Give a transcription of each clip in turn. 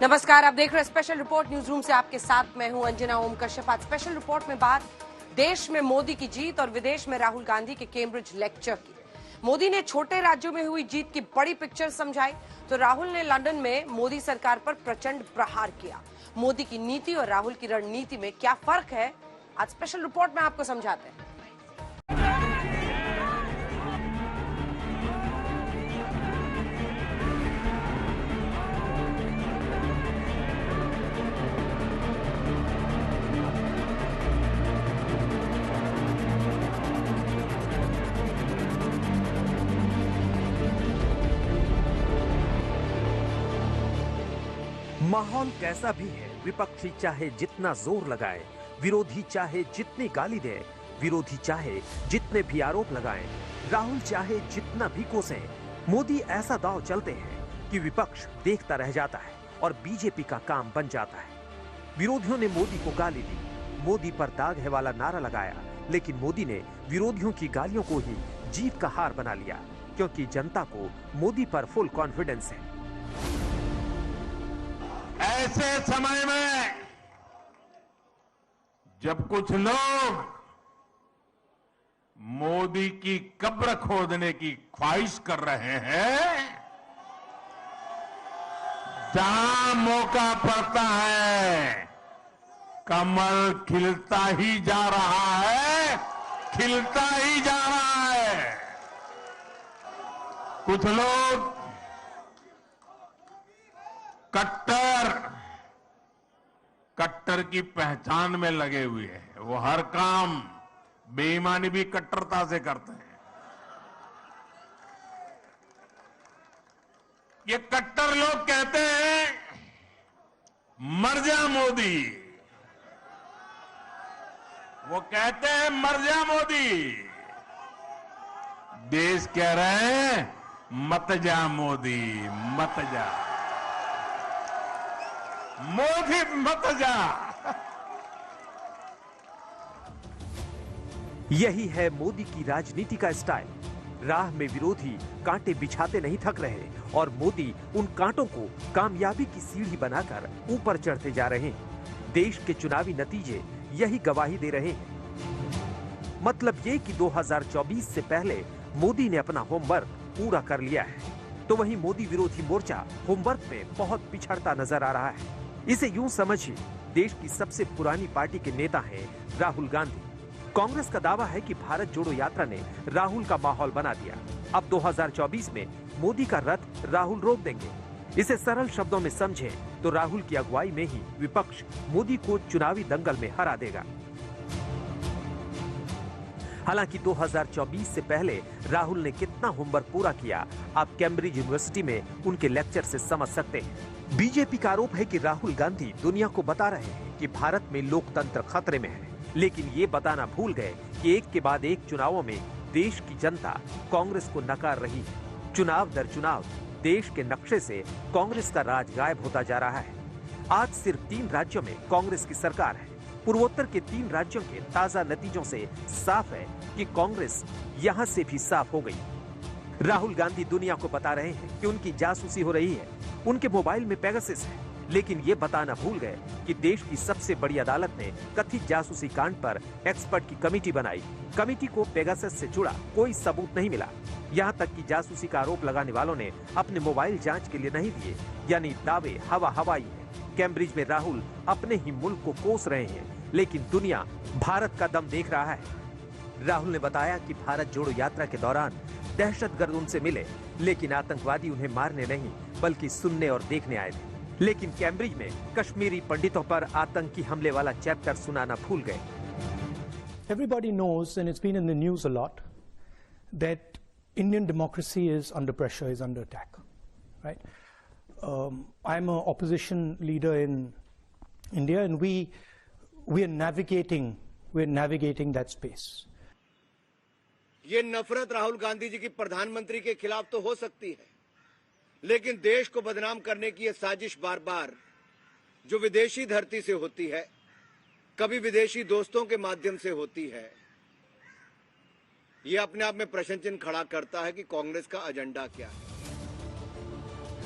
नमस्कार, आप देख रहे हैं स्पेशल रिपोर्ट न्यूज रूम से। आपके साथ मैं हूं अंजना ओम कश्यप। आज स्पेशल रिपोर्ट में बात देश में मोदी की जीत और विदेश में राहुल गांधी के कैम्ब्रिज लेक्चर की। मोदी ने छोटे राज्यों में हुई जीत की बड़ी पिक्चर समझाई, तो राहुल ने लंदन में मोदी सरकार पर प्रचंड प्रहार किया। मोदी की नीति और राहुल की रणनीति में क्या फर्क है, आज स्पेशल रिपोर्ट में आपको समझाते हैं। माहौल कैसा भी है, विपक्षी चाहे जितना जोर लगाए, विरोधी चाहे जितनी गाली दे, विरोधी चाहे जितने भी आरोप लगाएं, राहुल चाहे जितना भी कोसें, मोदी ऐसा दांव चलते हैं कि विपक्ष देखता रह जाता है और बीजेपी का काम बन जाता है। विरोधियों ने मोदी को गाली दी, मोदी पर दाग है वाला नारा लगाया, लेकिन मोदी ने विरोधियों की गालियों को ही जीत का हार बना लिया, क्योंकि जनता को मोदी पर फुल कॉन्फिडेंस है। ऐसे समय में जब कुछ लोग मोदी की कब्र खोदने की ख्वाहिश कर रहे हैं, जहां मौका पड़ता है कमल खिलता ही जा रहा है, खिलता ही जा रहा है। कुछ लोग कट्टर की पहचान में लगे हुए हैं। वो हर काम बेईमानी भी कट्टरता से करते हैं। ये कट्टर लोग कहते हैं मर जा मोदी, वो कहते हैं मर जा मोदी। देश कह रहे हैं मत जा मोदी, मत जा मोदी, मत जा। यही है मोदी की राजनीति का स्टाइल। राह में विरोधी कांटे बिछाते नहीं थक रहे और मोदी उन कांटों को कामयाबी की सीढ़ी बनाकर ऊपर चढ़ते जा रहे हैं। देश के चुनावी नतीजे यही गवाही दे रहे हैं। मतलब ये कि 2024 से पहले मोदी ने अपना होमवर्क पूरा कर लिया है, तो वहीं मोदी विरोधी मोर्चा होमवर्क में बहुत पिछड़ता नजर आ रहा है। इसे यूं समझिए, देश की सबसे पुरानी पार्टी के नेता हैं राहुल गांधी। कांग्रेस का दावा है कि भारत जोड़ो यात्रा ने राहुल का माहौल बना दिया। अब 2024 में मोदी का रथ राहुल रोक देंगे। इसे सरल शब्दों में समझें तो राहुल की अगुवाई में ही विपक्ष मोदी को चुनावी दंगल में हरा देगा। हालांकि 2024 से पहले राहुल ने कितना होमवर्क पूरा किया, आप कैम्ब्रिज यूनिवर्सिटी में उनके लेक्चर से समझ सकते हैं। बीजेपी का आरोप है कि राहुल गांधी दुनिया को बता रहे हैं कि भारत में लोकतंत्र खतरे में है, लेकिन ये बताना भूल गए कि एक के बाद एक चुनावों में देश की जनता कांग्रेस को नकार रही है। चुनाव दर चुनाव देश के नक्शे से कांग्रेस का राज गायब होता जा रहा है। आज सिर्फ 3 राज्यों में कांग्रेस की सरकार है। पूर्वोत्तर के 3 राज्यों के ताजा नतीजों से साफ है कि कांग्रेस यहां से भी साफ हो गई। राहुल गांधी दुनिया को बता रहे हैं कि उनकी जासूसी हो रही है, उनके मोबाइल में पेगासस है, लेकिन ये बताना भूल गए कि देश की सबसे बड़ी अदालत ने कथित जासूसी कांड पर एक्सपर्ट की कमेटी बनाई। कमेटी को पेगासस से जुड़ा कोई सबूत नहीं मिला। यहाँ तक कि जासूसी का आरोप लगाने वालों ने अपने मोबाइल जांच के लिए नहीं दिए, यानी दावे हवा हवाई है। कैम्ब्रिज में राहुल अपने ही मुल्क को कोस रहे हैं, लेकिन दुनिया भारत का दम देख रहा है। राहुल ने बताया कि भारत जोड़ो यात्रा के दौरान दहशतगर्द उनसे मिले, लेकिन आतंकवादी उन्हें मारने नहीं बल्कि सुनने और देखने आए थे। लेकिन कैम्ब्रिज में कश्मीरी पंडितों पर आतंकी हमले वाला चैप्टर सुनाना भूल गए। Everybody knows, and it's been in the news a lot, that Indian democracy is under pressure, is under attack, right? I'm an opposition leader in India, and we're navigating that space. ये नफरत राहुल गांधी जी की प्रधानमंत्री के खिलाफ तो हो सकती है, लेकिन देश को बदनाम करने की ये साजिश बार बार जो विदेशी धरती से होती है, कभी विदेशी दोस्तों के माध्यम से होती है, ये अपने आप में प्रश्न चिन्ह खड़ा करता है कि कांग्रेस का एजेंडा क्या है।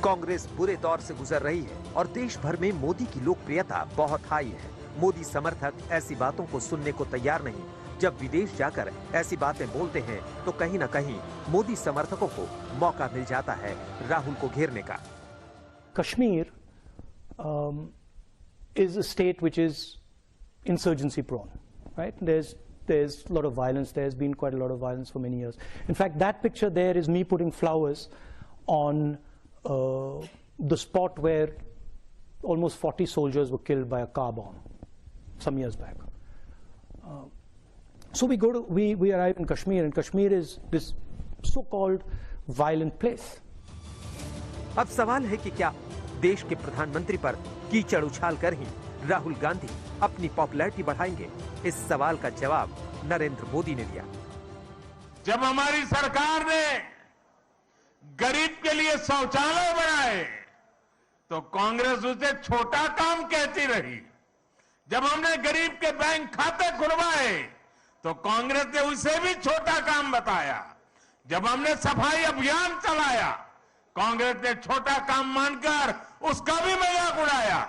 कांग्रेस बुरे दौर से गुजर रही है और देश भर में मोदी की लोकप्रियता बहुत हाई है। मोदी समर्थक ऐसी बातों को सुनने को तैयार नहीं। जब विदेश जाकर ऐसी बातें बोलते हैं तो कहीं न कहीं मोदी समर्थकों को मौका मिल जाता है राहुल को घेरने का। Kashmir is a state which is insurgency prone, right? There's a lot of violence. There's been quite a lot of violence for many years. In fact, that picture there is me putting flowers on the spot where almost 40 soldiers were killed by a car bomb some years back. So we arrive in Kashmir, and Kashmir is this so-called violent place. अब सवाल है कि क्या देश के प्रधानमंत्री पर कीचड़ उछाल कर ही राहुल गांधी अपनी पॉपुलैरिटी बढ़ाएंगे? इस सवाल का जवाब नरेंद्र मोदी ने दिया। जब हमारी सरकार ने गरीब के लिए शौचालय बनाए तो कांग्रेस उसे छोटा काम कहती रही। जब हमने गरीब के बैंक खाते खुलवाए तो कांग्रेस ने उसे भी छोटा काम बताया। जब हमने सफाई अभियान चलाया कांग्रेस ने छोटा काम मानकर उसका भी मजाक उड़ाया।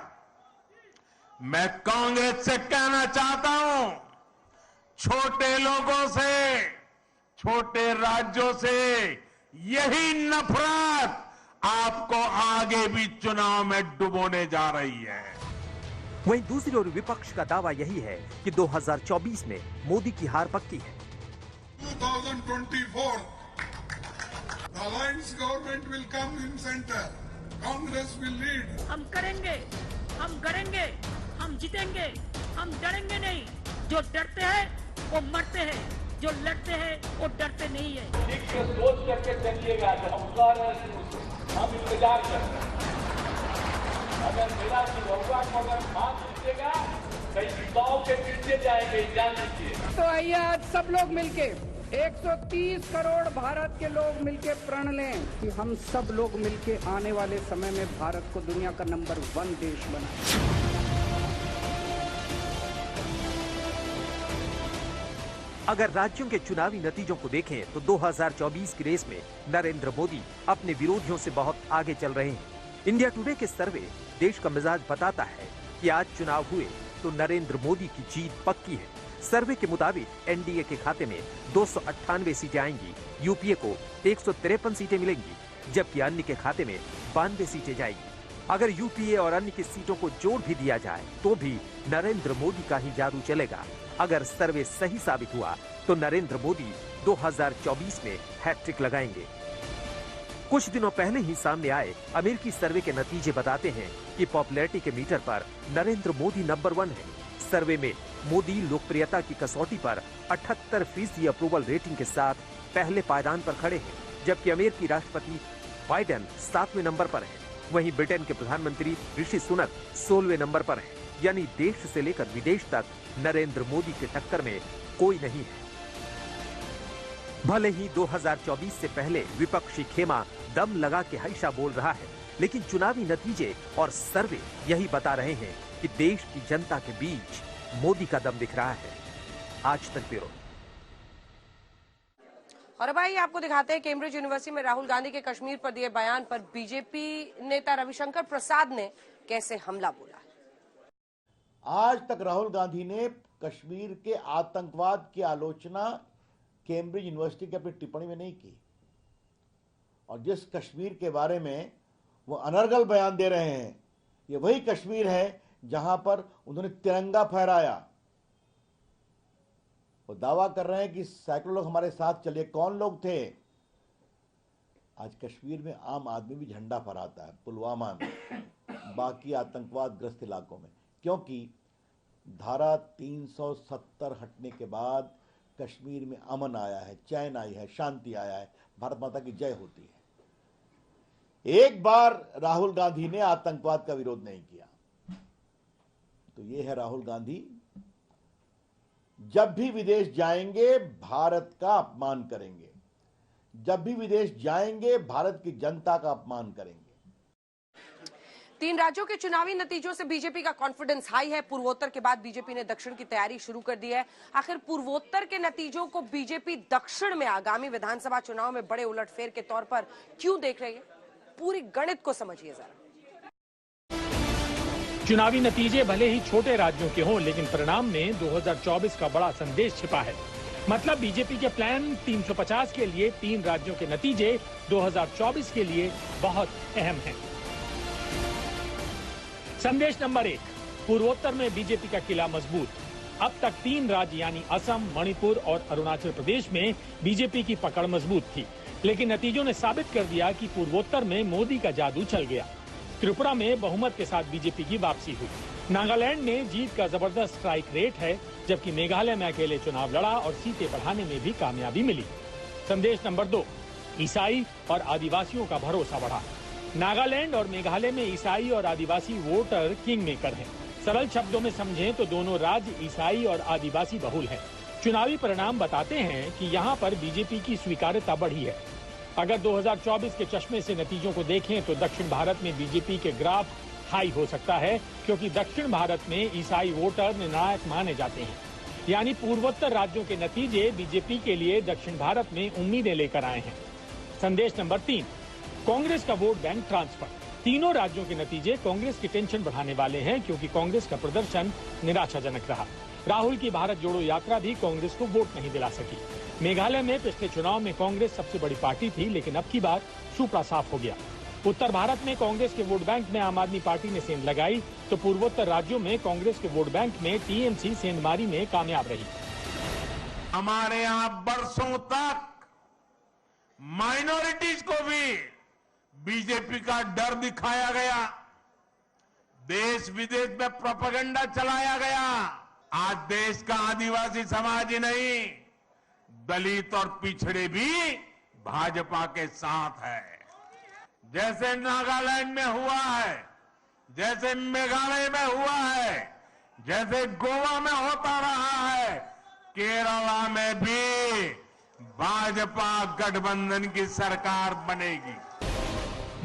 मैं कांग्रेस से कहना चाहता हूं, छोटे लोगों से, छोटे राज्यों से यही नफरत आपको आगे भी चुनाव में डुबोने जा रही है। वहीं दूसरी ओर विपक्ष का दावा यही है कि 2024 में मोदी की हार पक्की है। 2024 the alliance government will come in center. Congress will lead. हम करेंगे, हम करेंगे, हम जीतेंगे, हम डरेंगे नहीं। जो डरते हैं वो मरते हैं, जो लड़ते हैं वो डरते नहीं है। ठीक से सोच करके चलिएगा। हम इंतजार करते हैं। अगर मेरा हुआ तो अगर बात लीजिएगा कहीं 100 के पीछे जाएंगे, जान लीजिए। तो आइए आज सब लोग मिलके 130 करोड़ भारत के लोग मिलके प्रण लें कि हम सब लोग मिलके आने वाले समय में भारत को दुनिया का नंबर 1 देश बनाएं। अगर राज्यों के चुनावी नतीजों को देखें तो 2024 की रेस में नरेंद्र मोदी अपने विरोधियों से बहुत आगे चल रहे हैं। इंडिया टुडे के सर्वे देश का मिजाज बताता है कि आज चुनाव हुए तो नरेंद्र मोदी की जीत पक्की है। सर्वे के मुताबिक एनडीए के खाते में 298 सीटें आएंगी, यूपीए को 153 सीटें मिलेंगी, जबकि अन्य के खाते में 92 सीटें जाएंगी। अगर यूपीए और अन्य की सीटों को जोड़ भी दिया जाए तो भी नरेंद्र मोदी का ही जादू चलेगा। अगर सर्वे सही साबित हुआ तो नरेंद्र मोदी 2024 में हैट्रिक लगाएंगे। कुछ दिनों पहले ही सामने आए अमेरिकी सर्वे के नतीजे बताते हैं कि पॉपुलैरिटी के मीटर पर नरेंद्र मोदी नंबर 1 है। सर्वे में मोदी लोकप्रियता की कसौटी पर 78% अप्रूवल रेटिंग के साथ पहले पायदान पर खड़े हैं, जबकि अमेरिकी राष्ट्रपति बाइडेन 7वें नंबर पर है। वहीं ब्रिटेन के प्रधानमंत्री ऋषि सुनक 16वें नंबर पर है। यानी देश से लेकर विदेश तक नरेंद्र मोदी के टक्कर में कोई नहीं है। भले ही 2024 से पहले विपक्षी खेमा दम लगा के हमेशा बोल रहा है, लेकिन चुनावी नतीजे और सर्वे यही बता रहे हैं कि देश की जनता के बीच मोदी का दम दिख रहा है। आज तक ब्यूरो। और अब आइए आपको दिखाते हैं कैम्ब्रिज यूनिवर्सिटी में राहुल गांधी के कश्मीर पर दिए बयान पर बीजेपी नेता रविशंकर प्रसाद ने कैसे हमला बोला। आज तक राहुल गांधी ने कश्मीर के आतंकवाद की आलोचना कैम्ब्रिज यूनिवर्सिटी की अपनी टिप्पणी में नहीं की, और जिस कश्मीर के बारे में वो अनर्गल बयान दे रहे हैं, ये वही कश्मीर है जहां पर उन्होंने तिरंगा फहराया। वो दावा कर रहे हैं कि सैकड़ों लोग हमारे साथ चलिए। कौन लोग थे? आज कश्मीर में आम आदमी भी झंडा फहराता है, पुलवामा में, बाकी आतंकवाद ग्रस्त इलाकों में, क्योंकि धारा 370 हटने के बाद कश्मीर में अमन आया है, चैन आई है, शांति आया है, भारत माता की जय होती है। एक बार राहुल गांधी ने आतंकवाद का विरोध नहीं किया। तो ये है राहुल गांधी, जब भी विदेश जाएंगे भारत का अपमान करेंगे, जब भी विदेश जाएंगे भारत की जनता का अपमान करेंगे। 3 राज्यों के चुनावी नतीजों से बीजेपी का कॉन्फिडेंस हाई है। पूर्वोत्तर के बाद बीजेपी ने दक्षिण की तैयारी शुरू कर दी है। आखिर पूर्वोत्तर के नतीजों को बीजेपी दक्षिण में आगामी विधानसभा चुनाव में बड़े उलटफेर के तौर पर क्यों देख रही है? पूरी गणित को समझिए जरा। चुनावी नतीजे भले ही छोटे राज्यों के हों, लेकिन परिणाम में 2024 का बड़ा संदेश छिपा है। मतलब बीजेपी के प्लान 350 के लिए 3 राज्यों के नतीजे 2024 के लिए बहुत अहम हैं। संदेश नंबर 1, पूर्वोत्तर में बीजेपी का किला मजबूत। अब तक 3 राज्य यानी असम, मणिपुर और अरुणाचल प्रदेश में बीजेपी की पकड़ मजबूत थी, लेकिन नतीजों ने साबित कर दिया कि पूर्वोत्तर में मोदी का जादू चल गया। त्रिपुरा में बहुमत के साथ बीजेपी की वापसी हुई। नागालैंड में जीत का जबरदस्त स्ट्राइक रेट है, जबकि मेघालय में अकेले चुनाव लड़ा और सीटें बढ़ाने में भी कामयाबी मिली। संदेश नंबर 2, ईसाई और आदिवासियों का भरोसा बढ़ा। नागालैंड और मेघालय में ईसाई और आदिवासी वोटर किंग मेकर हैं। सरल शब्दों में समझें तो दोनों राज्य ईसाई और आदिवासी बहुल हैं। चुनावी परिणाम बताते हैं कि यहाँ पर बीजेपी की स्वीकार्यता बढ़ी है। अगर 2024 के चश्मे से नतीजों को देखें तो दक्षिण भारत में बीजेपी के ग्राफ हाई हो सकता है, क्योंकि दक्षिण भारत में ईसाई वोटर निर्णायक माने जाते हैं। यानी पूर्वोत्तर राज्यों के नतीजे बीजेपी के लिए दक्षिण भारत में उम्मीदें लेकर आए हैं। संदेश नंबर 3, कांग्रेस का वोट बैंक ट्रांसफर। तीनों राज्यों के नतीजे कांग्रेस की टेंशन बढ़ाने वाले हैं, क्योंकि कांग्रेस का प्रदर्शन निराशाजनक रहा। राहुल की भारत जोड़ो यात्रा भी कांग्रेस को वोट नहीं दिला सकी। मेघालय में पिछले चुनाव में कांग्रेस सबसे बड़ी पार्टी थी, लेकिन अब की बार सूपड़ा साफ हो गया। उत्तर भारत में कांग्रेस के वोट बैंक में आम आदमी पार्टी ने सेंध लगाई, तो पूर्वोत्तर राज्यों में कांग्रेस के वोट बैंक में टीएमसी सेंधमारी में कामयाब रही। हमारे यहाँ बरसों तक माइनॉरिटीज को भी बीजेपी का डर दिखाया गया, देश विदेश में प्रोपेगेंडा चलाया गया। आज देश का आदिवासी समाज ही नहीं, दलित और पिछड़े भी भाजपा के साथ है। जैसे नागालैंड में हुआ है, जैसे मेघालय में हुआ है, जैसे गोवा में होता रहा है, केरला में भी भाजपा गठबंधन की सरकार बनेगी।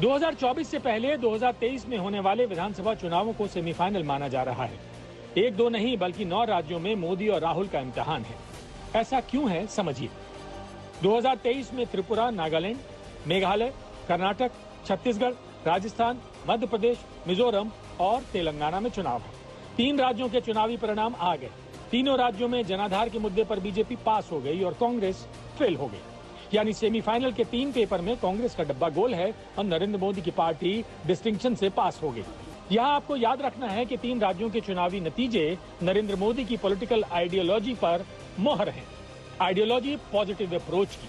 2024 से पहले 2023 में होने वाले विधानसभा चुनावों को सेमीफाइनल माना जा रहा है। 1-2 नहीं बल्कि 9 राज्यों में मोदी और राहुल का इम्तिहान है। ऐसा क्यों है, समझिए। 2023 में त्रिपुरा, नागालैंड, मेघालय, कर्नाटक, छत्तीसगढ़, राजस्थान, मध्य प्रदेश, मिजोरम और तेलंगाना में चुनाव है। 3 राज्यों के चुनावी परिणाम आ गए। तीनों राज्यों में जनाधार के मुद्दे पर बीजेपी पास हो गई और कांग्रेस फेल हो गई। यानी सेमीफाइनल के 3 पेपर में कांग्रेस का डब्बा गोल है और नरेंद्र मोदी की पार्टी डिस्टिंक्शन से पास हो गई। यहाँ आपको याद रखना है कि 3 राज्यों के चुनावी नतीजे नरेंद्र मोदी की पॉलिटिकल आइडियोलॉजी पर मोहर हैं। आइडियोलॉजी पॉजिटिव अप्रोच की।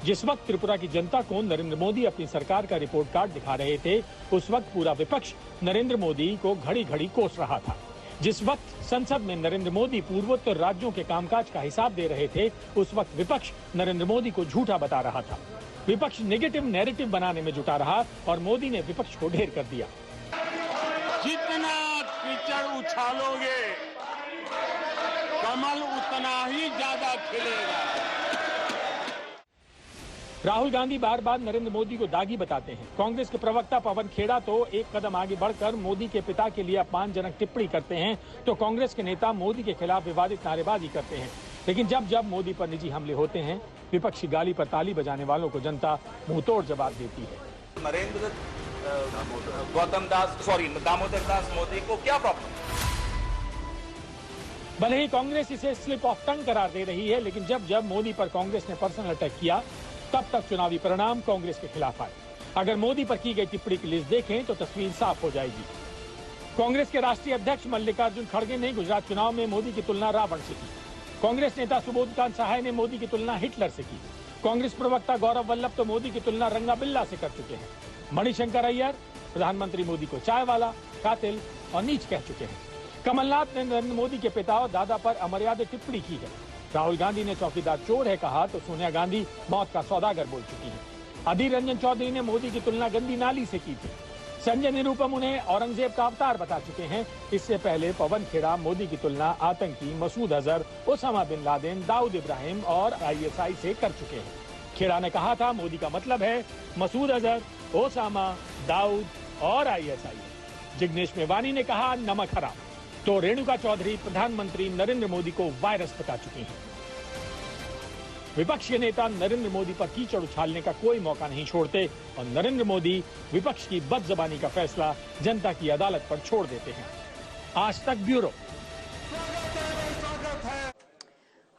जिस वक्त त्रिपुरा की जनता को नरेंद्र मोदी अपनी सरकार का रिपोर्ट कार्ड दिखा रहे थे, उस वक्त पूरा विपक्ष नरेंद्र मोदी को घड़ी घड़ी कोस रहा था। जिस वक्त संसद में नरेंद्र मोदी पूर्वोत्तर राज्यों के कामकाज का हिसाब दे रहे थे, उस वक्त विपक्ष नरेंद्र मोदी को झूठा बता रहा था। विपक्ष नेगेटिव नैरेटिव बनाने में जुटा रहा और मोदी ने विपक्ष को ढेर कर दिया। जितना कीचड़ उछालोगे, कमल उतना ही ज्यादा खिलेगा। राहुल गांधी बार बार नरेंद्र मोदी को दागी बताते हैं। कांग्रेस के प्रवक्ता पवन खेड़ा तो एक कदम आगे बढ़कर मोदी के पिता के लिए अपमानजनक टिप्पणी करते हैं, तो कांग्रेस के नेता मोदी के खिलाफ विवादित नारेबाजी करते हैं। लेकिन जब जब मोदी पर निजी हमले होते हैं, विपक्षी गाली पर ताली बजाने वालों को जनता मुंहतोड़ जवाब देती है। नरेंद्र दामोदर दास मोदी को क्या प्रॉब्लम? भले ही कांग्रेस इसे स्लिप ऑफ टंग करार दे रही है, लेकिन जब जब मोदी पर कांग्रेस ने पर्सनल अटैक किया, तब तक चुनावी परिणाम कांग्रेस के खिलाफ आए। अगर मोदी पर की गई टिप्पणी की लिस्ट देखें तो तस्वीर साफ हो जाएगी। कांग्रेस के राष्ट्रीय अध्यक्ष मल्लिकार्जुन खड़गे ने गुजरात चुनाव में मोदी की तुलना रावण से की। कांग्रेस नेता सुबोधकांत सहाय ने मोदी की तुलना हिटलर से की। कांग्रेस प्रवक्ता गौरव वल्लभ तो मोदी की तुलना रंगा बिल्ला से कर चुके हैं। मणिशंकर अय्यर प्रधानमंत्री मोदी को चाय वाला, कातिल और नीच कह चुके हैं। कमलनाथ ने नरेंद्र मोदी के पिता और दादा पर अमर्यादित टिप्पणी की है। राहुल गांधी ने चौकीदार चोर है कहा तो सोनिया गांधी मौत का सौदागर बोल चुकी हैं। अधीर रंजन चौधरी ने मोदी की तुलना गंदी नाली से की थी। संजय निरुपम उन्हें औरंगजेब का अवतार बता चुके हैं। इससे पहले पवन खेड़ा मोदी की तुलना आतंकी Masood Azhar, Osama bin Laden, Dawood Ibrahim और ISI से कर चुके हैं। खेड़ा ने कहा था मोदी का मतलब है मसूद अजहर, ओसामा, दाऊद और ISI। जिग्नेश मेवानी ने कहा नमक हराम। तो रेणुका चौधरी प्रधानमंत्री नरेंद्र मोदी को वायरस बता चुकी हैं। विपक्ष के नेता नरेंद्र मोदी पर कीचड़ उछालने का कोई मौका नहीं छोड़ते और नरेंद्र मोदी विपक्ष की बदजबानी का फैसला जनता की अदालत पर छोड़ देते हैं। आज तक ब्यूरो।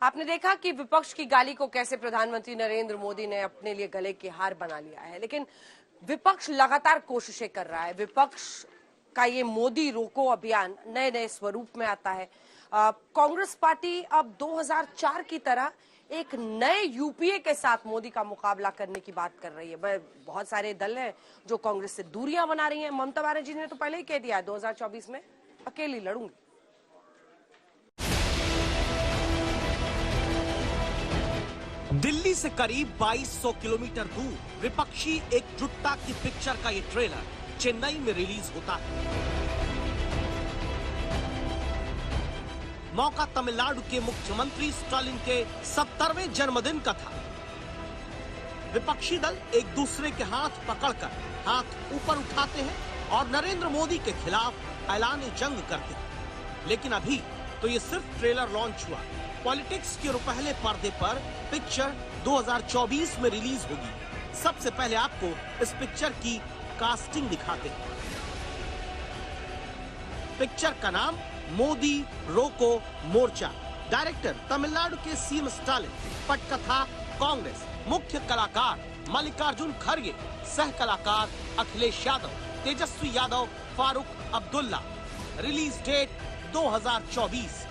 आपने देखा कि विपक्ष की गाली को कैसे प्रधानमंत्री नरेंद्र मोदी ने अपने लिए गले की हार बना लिया है, लेकिन विपक्ष लगातार कोशिशें कर रहा है। विपक्ष का ये मोदी रोको अभियान नए नए स्वरूप में आता है। कांग्रेस पार्टी अब 2004 की तरह एक नए यूपीए के साथ मोदी का मुकाबला करने की बात कर रही है। बहुत सारे दल हैं जो कांग्रेस से दूरियां बना रही हैं। ममता बनर्जी ने तो पहले ही कह दिया है 2024 में अकेली लड़ूंगी। दिल्ली से करीब 2200 किलोमीटर दूर विपक्षी एकजुटता की पिक्चर का ये ट्रेलर चेन्नई में रिलीज होता है। मौका तमिलनाडु के मुख्यमंत्री स्टालिन के 70वें जन्मदिन का था। विपक्षी दल एक दूसरे के हाथ पकड़कर हाथ ऊपर उठाते हैं और नरेंद्र मोदी के खिलाफ ऐलान जंग करते हैं। लेकिन अभी तो ये सिर्फ ट्रेलर लॉन्च हुआ। पॉलिटिक्स के पहले पर्दे पर पिक्चर 2024 में रिलीज होगी। सबसे पहले आपको इस पिक्चर की कास्टिंग दिखाते हैं। पिक्चर का नाम मोदी रोको मोर्चा। डायरेक्टर तमिलनाडु के सीएम स्टालिन, पटकथा कांग्रेस, मुख्य कलाकार मल्लिकार्जुन खड़गे, सह कलाकार अखिलेश यादव, तेजस्वी यादव, फारूक अब्दुल्ला। Release date 2024।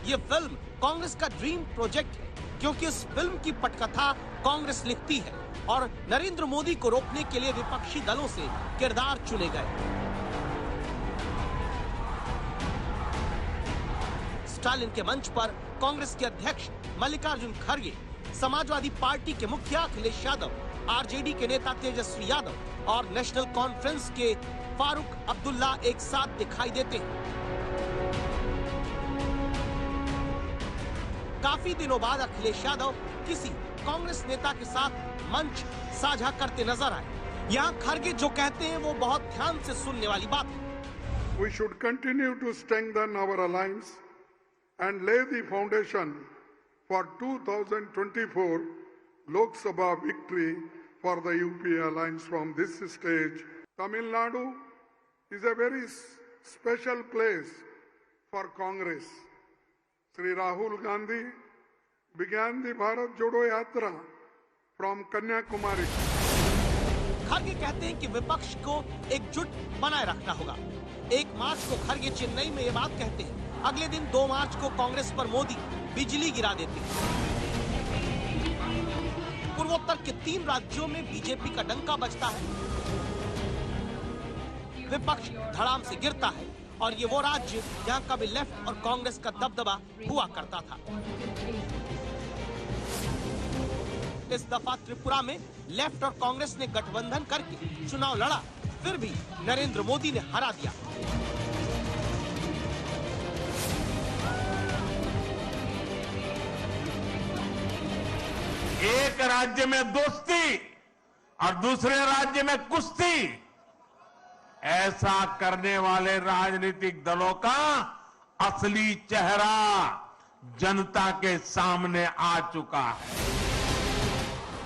ये फिल्म कांग्रेस का ड्रीम प्रोजेक्ट है क्योंकि इस फिल्म की पटकथा कांग्रेस लिखती है और नरेंद्र मोदी को रोकने के लिए विपक्षी दलों से किरदार चुने गए। स्टालिन के मंच पर कांग्रेस के अध्यक्ष मल्लिकार्जुन खड़गे, समाजवादी पार्टी के मुखिया अखिलेश यादव, आरजेडी के नेता तेजस्वी यादव और नेशनल कॉन्फ्रेंस के फारूक अब्दुल्ला एक साथ दिखाई देते हैं। काफी दिनों बाद अखिलेश यादव किसी कांग्रेस नेता के साथ मंच साझा करते नजर आए। यहाँ खड़गे जो कहते हैं वो बहुत ध्यान से सुनने वाली बात है। We should continue to strengthen our alliance and lay the foundation for 2024 Lok Sabha victory for the UPA alliance from this stage. Tamil Nadu is a very special place for Congress. Shri Rahul Gandhi began the Bharat Jodo Yatra from Kanyakumari. खड़गे कहते हैं कि विपक्ष को एकजुट बनाए रखना होगा। 1 मार्च को खड़गे चेन्नई में ये बात कहते हैं। अगले दिन 2 मार्च को कांग्रेस पर मोदी बिजली गिरा देते हैं। पूर्वोत्तर के 3 राज्यों में बीजेपी का डंका बजता है। विपक्ष धड़ाम से गिरता है और ये वो राज्य जहां कभी लेफ्ट और कांग्रेस का दबदबा हुआ करता था। इस दफा त्रिपुरा में लेफ्ट और कांग्रेस ने गठबंधन करके चुनाव लड़ा, फिर भी नरेंद्र मोदी ने हरा दिया। एक राज्य में दोस्ती और दूसरे राज्य में कुश्ती, ऐसा करने वाले राजनीतिक दलों का असली चेहरा जनता के सामने आ चुका है।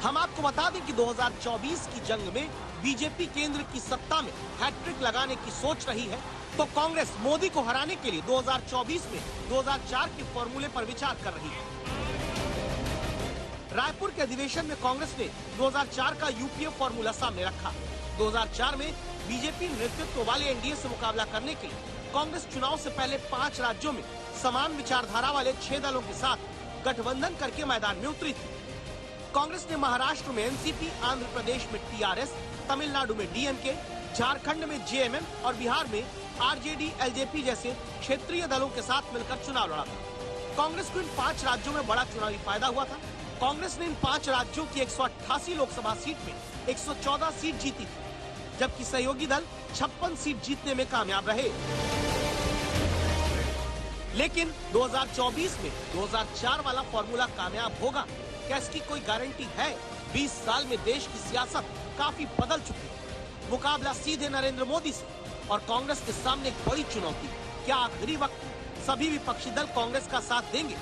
हम आपको बता दें कि 2024 की जंग में बीजेपी केंद्र की सत्ता में हैट्रिक लगाने की सोच रही है, तो कांग्रेस मोदी को हराने के लिए 2024 में 2004 के फॉर्मूले पर विचार कर रही है। रायपुर के अधिवेशन में कांग्रेस ने 2004 का यूपीए फॉर्मूला सामने रखा। 2004 में बीजेपी नेतृत्व वाले एनडीए से मुकाबला करने के लिए कांग्रेस चुनाव से पहले 5 राज्यों में समान विचारधारा वाले 6 दलों के साथ गठबंधन करके मैदान में उतरी थी। कांग्रेस ने महाराष्ट्र में एनसीपी, आंध्र प्रदेश में टीआरएस, तमिलनाडु में डीएमके, झारखंड में जेएमएम और बिहार में आरजेडी, एलजेपी जैसे क्षेत्रीय दलों के साथ मिलकर चुनाव लड़ा था। कांग्रेस को इन 5 राज्यों में बड़ा चुनावी फायदा हुआ था। कांग्रेस ने इन 5 राज्यों की 188 लोकसभा सीट में 114 सीट जीती थी, जबकि सहयोगी दल 56 सीट जीतने में कामयाब रहे। लेकिन 2024 में 2004 वाला फॉर्मूला कामयाब होगा क्या, इसकी कोई गारंटी है? 20 साल में देश की सियासत काफी बदल चुकी है। मुकाबला सीधे नरेंद्र मोदी से और कांग्रेस के सामने एक बड़ी चुनौती, क्या आखिरी वक्त सभी विपक्षी दल कांग्रेस का साथ देंगे।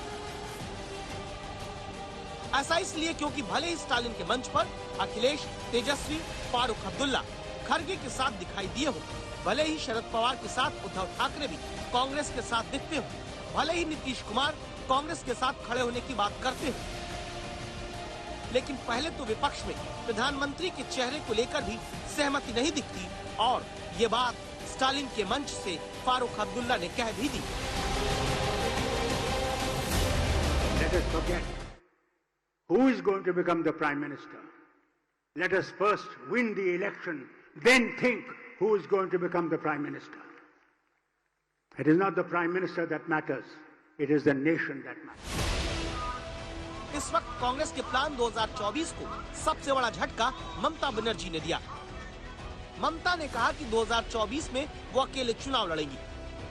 ऐसा इसलिए क्योंकि भले ही स्टालिन के मंच पर अखिलेश, तेजस्वी, फारूक अब्दुल्ला खड़गे के साथ दिखाई दिए हो, भले ही शरद पवार के साथ उद्धव ठाकरे भी कांग्रेस के साथ दिखते हो, भले ही नीतीश कुमार कांग्रेस के साथ खड़े होने की बात करते हो, लेकिन पहले तो विपक्ष में प्रधानमंत्री के चेहरे को लेकर भी सहमति नहीं दिखती और ये बात स्टालिन के मंच से फारूक अब्दुल्ला ने कह भी दी। Let us forget who is going to become the Prime Minister. Let us first win the election, then think who is going to become the Prime Minister. It is not the Prime Minister that matters, it is the nation that matters. इस वक्त कांग्रेस के plan 2024 को सबसे बड़ा झटका ममता बनर्जी ने दिया। ममता ने कहा कि 2024 में वो अकेले चुनाव लड़ेंगी।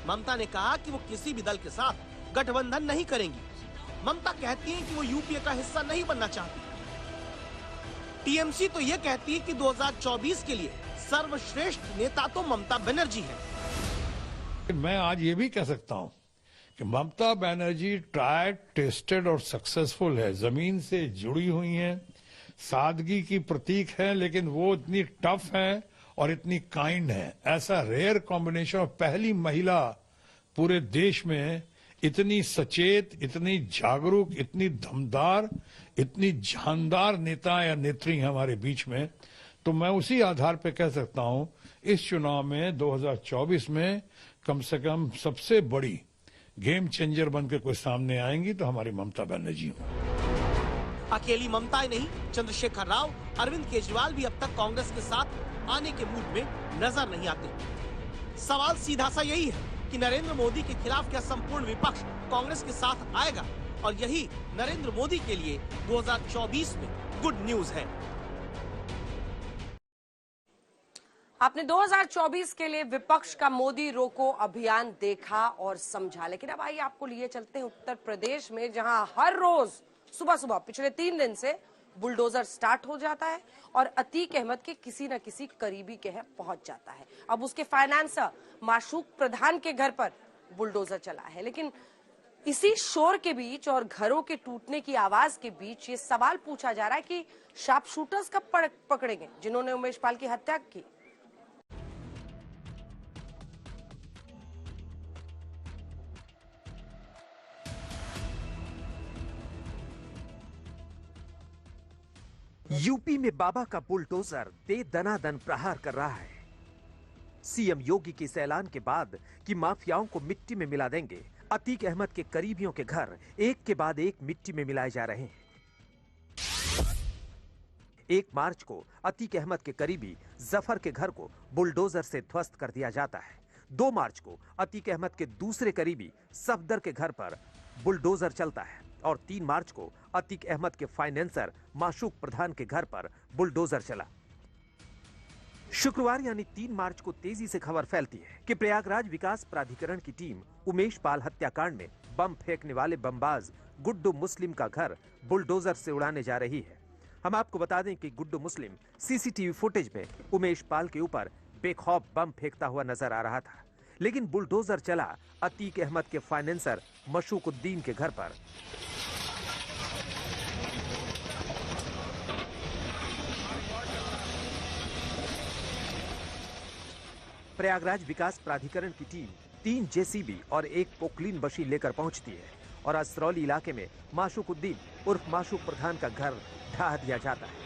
ममता ने कहा कि वो किसी भी दल के साथ गठबंधन नहीं करेंगी। ममता कहती हैं कि वो यूपीए का हिस्सा नहीं बनना चाहती। टीएमसी तो ये कहती है कि 2024 के लिए सर्वश्रेष्ठ नेता तो ममता बनर्जी है। मैं आज ये भी कह सकता हूँ कि ममता बनर्जी ट्राइड, टेस्टेड और सक्सेसफुल है, जमीन से जुड़ी हुई हैं, सादगी की प्रतीक है, लेकिन वो इतनी टफ है और इतनी काइंड है। ऐसा रेयर कॉम्बिनेशन और पहली महिला पूरे देश में इतनी सचेत, इतनी जागरूक, इतनी दमदार, इतनी जानदार नेता या नेत्री हमारे बीच में। तो मैं उसी आधार पर कह सकता हूं इस चुनाव में 2024 में कम से कम सबसे बड़ी गेम चेंजर बनकर कोई सामने आएंगी तो हमारी ममता बनर्जी हो। अकेली ममता ही नहीं, चंद्रशेखर राव, अरविंद केजरीवाल भी अब तक कांग्रेस के साथ आने के मूड में नजर नहीं आते। सवाल सीधा सा यही है कि नरेंद्र मोदी के खिलाफ क्या संपूर्ण विपक्ष कांग्रेस के साथ आएगा, और यही नरेंद्र मोदी के लिए 2024 में गुड न्यूज है। आपने 2024 के लिए विपक्ष का मोदी रोको अभियान देखा और समझा, लेकिन अब आइए आपको लिए चलते हैं उत्तर प्रदेश में, जहां हर रोज सुबह सुबह पिछले 3 दिन से बुलडोजर स्टार्ट हो जाता है और अतीक अहमद के किसी न किसी करीबी के यहाँ पहुंच जाता है। अब उसके फाइनेंसर माशूक प्रधान के घर पर बुलडोजर चला है, लेकिन इसी शोर के बीच और घरों के टूटने की आवाज के बीच ये सवाल पूछा जा रहा है कि शार्प शूटर्स कब पकड़ेंगे जिन्होंने उमेश पाल की हत्या की। यूपी में बाबा का बुलडोजर दे दनादन प्रहार कर रहा है। सीएम योगी के इस ऐलान के बाद कि माफियाओं को मिट्टी में मिला देंगे, अतीक अहमद के करीबियों के घर एक के बाद एक मिट्टी में मिलाए जा रहे हैं। 1 मार्च को अतीक अहमद के करीबी जफर के घर को बुलडोजर से ध्वस्त कर दिया जाता है। 2 मार्च को अतीक अहमद के दूसरे करीबी सफदर के घर पर बुलडोजर चलता है और 3 मार्च को अतीक अहमद के फाइनेंसर माशूक प्रधान के घर पर बुलडोजर चला। शुक्रवार यानी 3 मार्च को तेजी से खबर फैलती है कि प्रयागराज विकास प्राधिकरण की टीम उमेश पाल हत्याकांड में बम फेंकने वाले बमबाज गुड्डू मुस्लिम का घर बुलडोजर से उड़ाने जा रही है। हम आपको बता दें कि गुड्डू मुस्लिम सीसीटीवी फुटेज में उमेश पाल के ऊपर बेखौफ बम फेंकता हुआ नजर आ रहा था, लेकिन बुलडोजर चला अतीक अहमद के फाइनेंसर मशूकुद्दीन के घर पर। प्रयागराज विकास प्राधिकरण की टीम 3 जेसीबी और 1 पोकलीन मशीन लेकर पहुंचती है और असरौली इलाके में माशूकुद्दीन उर्फ माशूक प्रधान का घर ढहा दिया जाता है।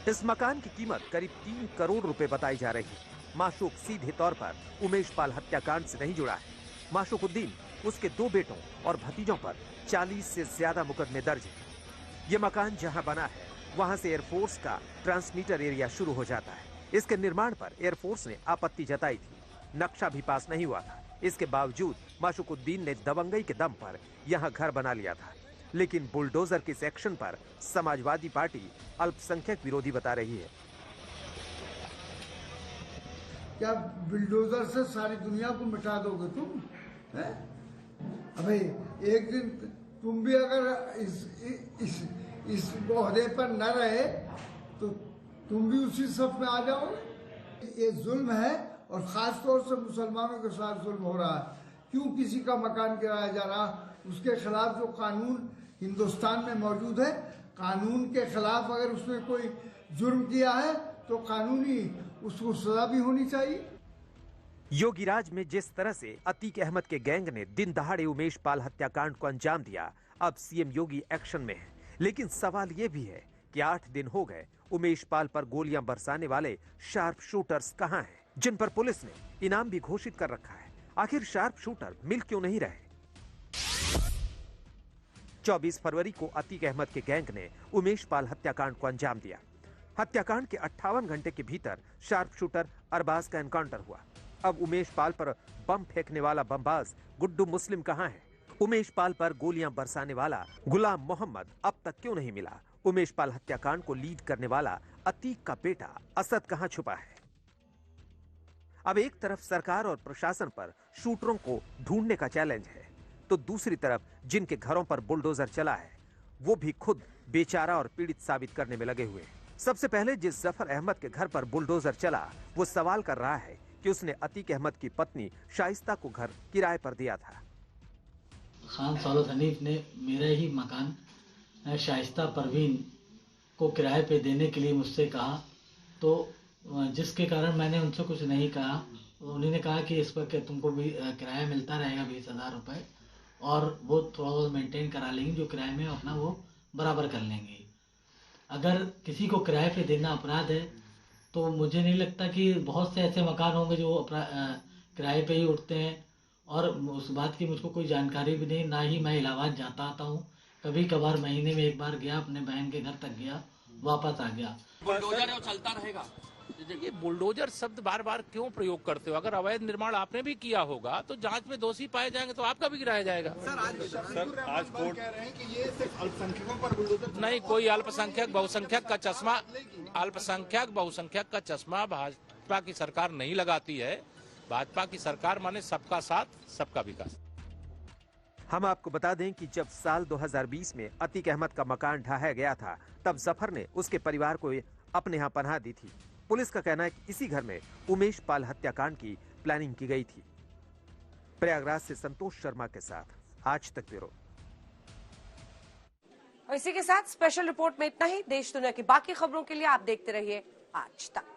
इस मकान की कीमत करीब 3 करोड़ रुपए बताई जा रही है। माशूक सीधे तौर पर उमेश पाल हत्याकांड से नहीं जुड़ा है। माशूकुद्दीन, उसके 2 बेटों और भतीजों पर 40 से ज्यादा मुकदमे दर्ज है। यह मकान जहां बना है वहां से एयरफोर्स का ट्रांसमीटर एरिया शुरू हो जाता है। इसके निर्माण पर एयरफोर्स ने आपत्ति जताई थी। नक्शा भी पास नहीं हुआ था। इसके बावजूद माशूकुद्दीन ने दबंगई के दम पर यहां घर बना लिया था, लेकिन बुलडोजर के इस एक्शन पर समाजवादी पार्टी अल्पसंख्यक विरोधी बता रही है। क्या बुलडोजर से सारी दुनिया को मिटा दोगे तुम? है? अबे एक दिन तुम भी अगर इस ओहदे पर न रहे तो तुम भी उसी सफ में आ जाओगे। ये जुल्म है और खास तौर से मुसलमानों के साथ जुल्म हो रहा है। क्यों किसी का मकान गिराया जा रहा, उसके खिलाफ जो कानून हिंदुस्तान में मौजूद है, कानून के खिलाफ अगर उसने कोई जुर्म किया है तो कानूनी उसको सजा भी होनी चाहिए। योगीराज में जिस तरह से अतीक अहमद के गैंग ने दिन दहाड़े उमेश पाल हत्याकांड को अंजाम दिया, अब सीएम योगी एक्शन में है। लेकिन सवाल यह भी है कि 8 दिन हो गए, उमेश पाल पर गोलियां बरसाने वाले शार्प शूटर्स कहां हैं, जिन पर पुलिस ने इनाम भी घोषित कर रखा है। आखिर शार्प शूटर मिल क्यों नहीं रहे? 24 फरवरी को अतीक अहमद के गैंग ने उमेश पाल हत्याकांड को अंजाम दिया। हत्याकांड के 58 घंटे के भीतर शार्प शूटर अरबाज का एनकाउंटर हुआ। अब उमेश पाल पर बम फेंकने वाला बमबाज गुड्डू मुस्लिम कहां है? उमेश पाल पर गोलियां बरसाने वाला गुलाम मोहम्मद अब तक क्यों नहीं मिला? उमेश पाल हत्याकांड को लीड करने वाला अतीक का बेटा असद कहां छुपा है? अब एक तरफ सरकार और प्रशासन पर शूटरों को ढूंढने का चैलेंज है, तो दूसरी तरफ जिनके घरों पर बुलडोजर चला है वो भी खुद बेचारा और पीड़ित साबित करने में लगे हुए हैं। सबसे पहले जिस जफर अहमद के घर पर बुलडोजर चला, वो सवाल कर रहा है कि उसने अतीक अहमद की पत्नी शाइस्ता को घर किराए पर दिया था। खान सौलत हनीफ ने मेरा ही मकान शाइस्ता परवीन को किराए पे देने के लिए मुझसे कहा, तो जिसके कारण मैंने उनसे कुछ नहीं कहा। उन्होंने कहा कि इस पर तुमको भी किराया मिलता रहेगा 20,000 रुपये, और वो थोड़ा बहुत मेंटेन करा लेंगे, जो किराए में अपना वो बराबर कर लेंगे। अगर किसी को किराए पे देना अपराध है तो मुझे नहीं लगता कि बहुत से ऐसे मकान होंगे जो किराए पे ही उठते हैं, और उस बात की मुझको कोई जानकारी भी नहीं। ना ही मैं इलाहाबाद जाता आता हूँ, कभी कभार महीने में एक बार गया, अपने बहन के घर तक गया, वापस आ गया। बुलडोजर है वो चलता रहेगा। देखिए, बुलडोजर शब्द बार बार क्यों प्रयोग करते हो? अगर अवैध निर्माण आपने भी किया होगा तो जांच में दोषी पाए जाएंगे तो आपका भी गिराया जाएगा। सर आज कोर्ट कह रहे हैं कि ये सिर्फ अल्पसंख्यकों पर बुलडोजर नहीं, कोई अल्पसंख्यक बहुसंख्यक का चश्मा, अल्पसंख्यक बहुसंख्यक का चश्मा भाजपा की सरकार नहीं लगाती है। भाजपा की सरकार माने सबका साथ सबका विकास। हम आपको बता दें कि जब साल 2020 में अतीक अहमद का मकान ढहाया गया था, तब जफर ने उसके परिवार को अपने यहाँ पनाह दी थी। पुलिस का कहना है कि इसी घर में उमेश पाल हत्याकांड की प्लानिंग की गई थी। प्रयागराज से संतोष शर्मा के साथ आज तक ब्यूरो। और इसी के साथ स्पेशल रिपोर्ट में इतना ही। देश दुनिया की बाकी खबरों के लिए आप देखते रहिए आज तक।